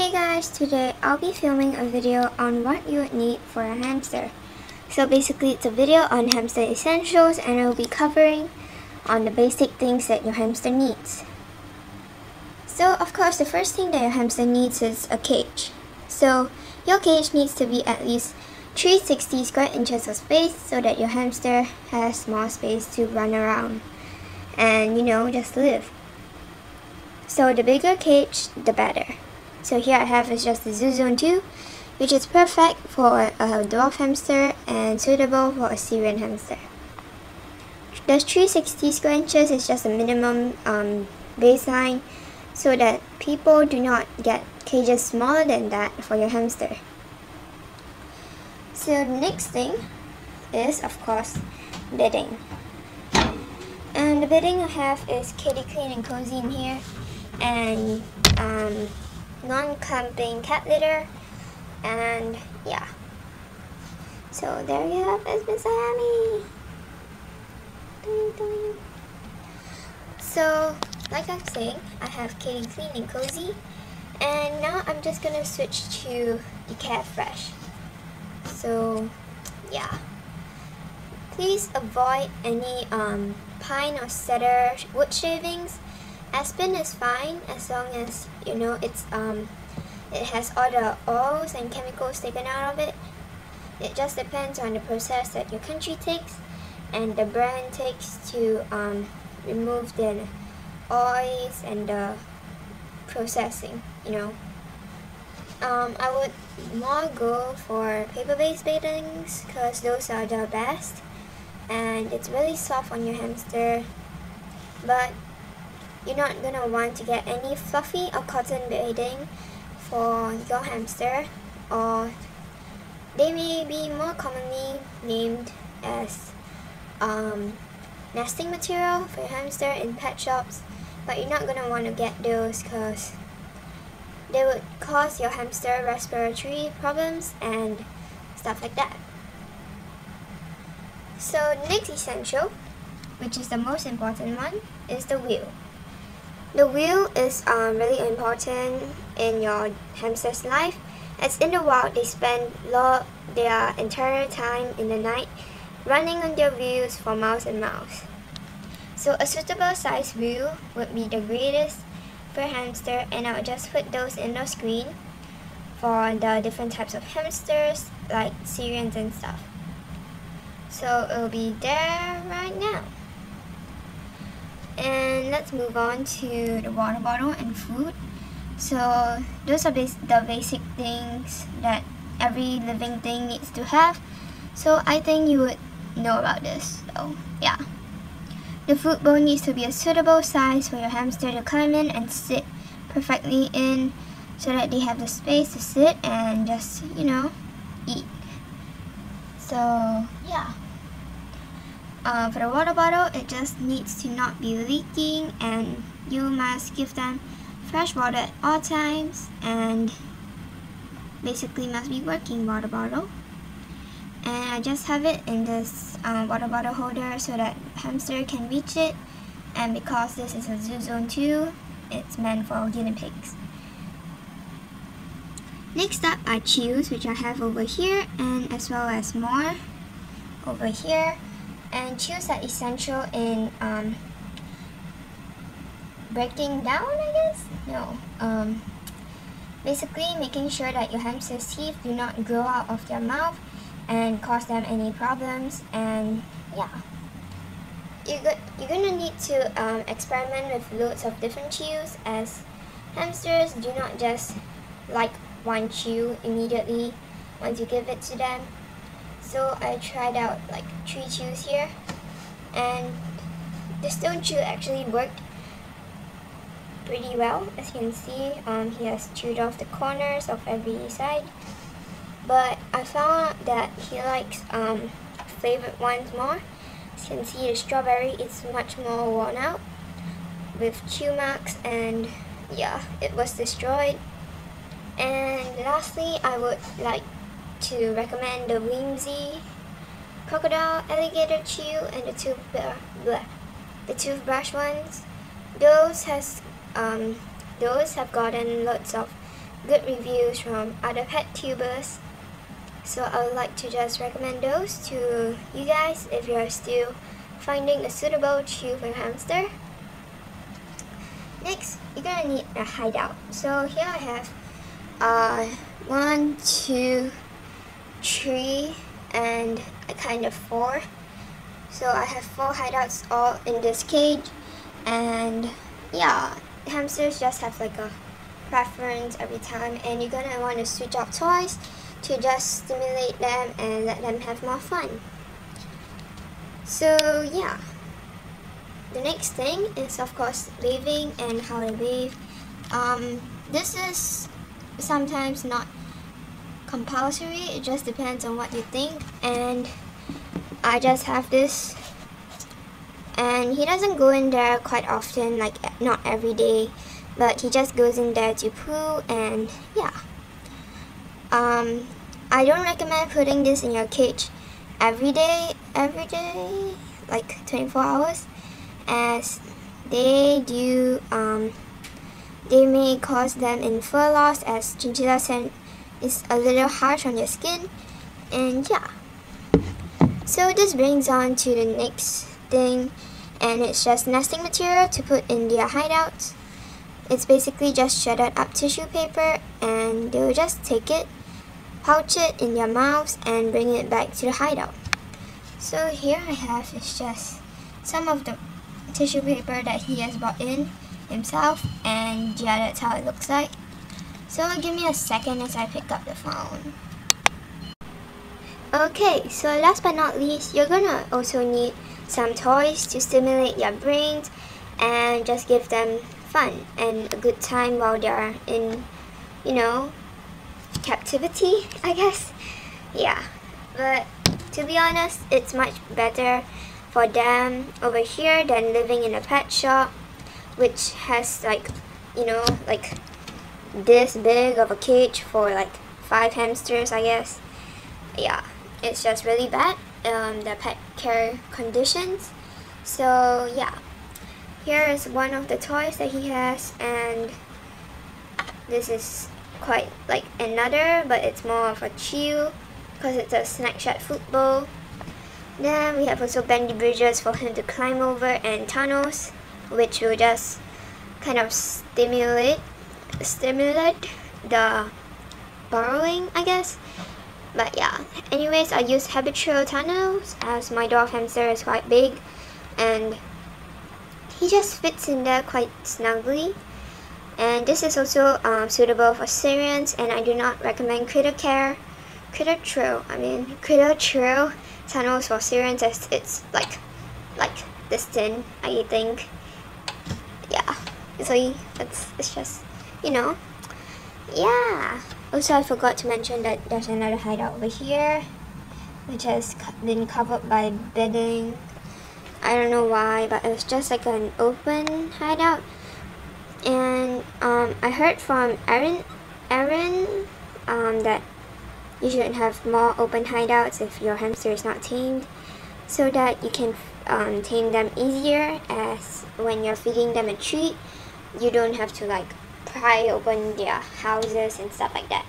Hey guys, today I'll be filming a video on what you would need for a hamster. So basically it's a video on hamster essentials and I'll be covering on the basic things that your hamster needs. So of course the first thing that your hamster needs is a cage. So your cage needs to be at least 360 square inches of space so that your hamster has more space to run around and just live. So the bigger cage, the better. So here I have is just the Zoo Zone 2, which is perfect for a dwarf hamster and suitable for a Syrian hamster. The 360 square inches is just a minimum baseline so that people do not get cages smaller than that for your hamster. So the next thing is of course bedding. And the bedding I have is kitty clean and cozy in here, and non-clumping cat litter, and yeah. So there you have is Miss Hammy. So like I'm saying, I have kitty clean and cozy, and now I'm just gonna switch to the cat fresh. So yeah, please avoid any pine or cedar wood shavings. Aspen is fine as long as it has all the oils and chemicals taken out of it. It just depends on the process that your country takes and the brand takes to remove the oils and the processing. I would more go for paper-based beddings because those are the best, and it's really soft on your hamster, but you're not gonna want to get any fluffy or cotton bedding for your hamster, or they may be more commonly named as nesting material for your hamster in pet shops, but you're not gonna want to get those because they would cause your hamster respiratory problems and stuff like that. So the next essential, which is the most important one, is the wheel. The wheel is really important in your hamster's life, as in the wild they spend their entire time in the night running on their wheels for miles and miles. So a suitable size wheel would be the greatest for hamster, and I'll just put those in the screen for the different types of hamsters like Syrians and stuff. So it'll be there right now. And let's move on to the water bottle and food. So those are the basic things that every living thing needs to have. So I think you would know about this. So yeah. The food bowl needs to be a suitable size for your hamster to come in and sit perfectly in so that they have the space to sit and just, eat. So yeah. For the water bottle, it just needs to not be leaking, and you must give them fresh water at all times, and basically must be working water bottle. And I just have it in this water bottle holder so that hamster can reach it, and because this is a Zoo Zone 2, it's meant for guinea pigs. Next up are chews, which I have over here, and as well as more over here. And chews are essential in breaking down, I guess? No. Basically making sure that your hamster's teeth do not grow out of their mouth and cause them any problems. And yeah, you're gonna need to experiment with loads of different chews, as hamsters do not just like one chew immediately once you give it to them. So I tried out like 3 chews here, and the stone chew actually worked pretty well. As you can see, he has chewed off the corners of every side, but I found that he likes flavored ones more. As you can see, the strawberry is much more worn out with chew marks, and yeah, it was destroyed. And lastly, I would like to recommend the Whimsy crocodile alligator chew and the toothbrush ones. Those have gotten lots of good reviews from other pet tubers. So I would like to just recommend those to you guys if you are still finding a suitable chew for your hamster. Next, you're gonna need a hideout. So here I have 1, 2, 3, and a kind of 4. So I have 4 hideouts all in this cage, and yeah, hamsters just have like a preference every time, and you're gonna want to switch out toys to just stimulate them and let them have more fun. So yeah, the next thing is of course bathing and how to bathe. This is sometimes not compulsory, it just depends on what you think, and I just have this, and he doesn't go in there quite often, like not every day, but he just goes in there to poo. And yeah, I don't recommend putting this in your cage every day, like 24 hours, as they do they may cause them in fur loss, as chinchilla scent is a little harsh on your skin. And yeah, so this brings on to the next thing, and it's just nesting material to put in their hideouts. It's basically just shredded up tissue paper, and they'll just take it, pouch it in their mouths, and bring it back to the hideout. So here I have is just some of the tissue paper that he has brought in himself, and yeah, that's how it looks like. So give me a second as I pick up the phone. Okay, so last but not least, you're gonna also need some toys to stimulate their brains and just give them fun and a good time while they're in, you know, captivity, I guess. Yeah, but to be honest, it's much better for them over here than living in a pet shop, which has like, you know, like this big of a cage for like 5 hamsters, I guess. Yeah, it's just really bad, the pet care conditions. So yeah, here is one of the toys that he has, and this is quite like another, but it's more of a chew because it's a snack shack food bowl. Then we have also bendy bridges for him to climb over, and tunnels, which will just kind of stimulate the burrowing, I guess. But yeah, anyways, I use habitual tunnels as my dog hamster is quite big, and he just fits in there quite snugly. And this is also suitable for Syrians, and I do not recommend critter trail tunnels for Syrians, as it's like this thin, I think. Yeah, so it's just, you know, yeah. Also, I forgot to mention that there's another hideout over here, which has been covered by bedding. I don't know why, but it was just like an open hideout. And I heard from Aaron that you should have more open hideouts if your hamster is not tamed, so that you can tame them easier, as when you're feeding them a treat, you don't have to like pry open their houses and stuff like that.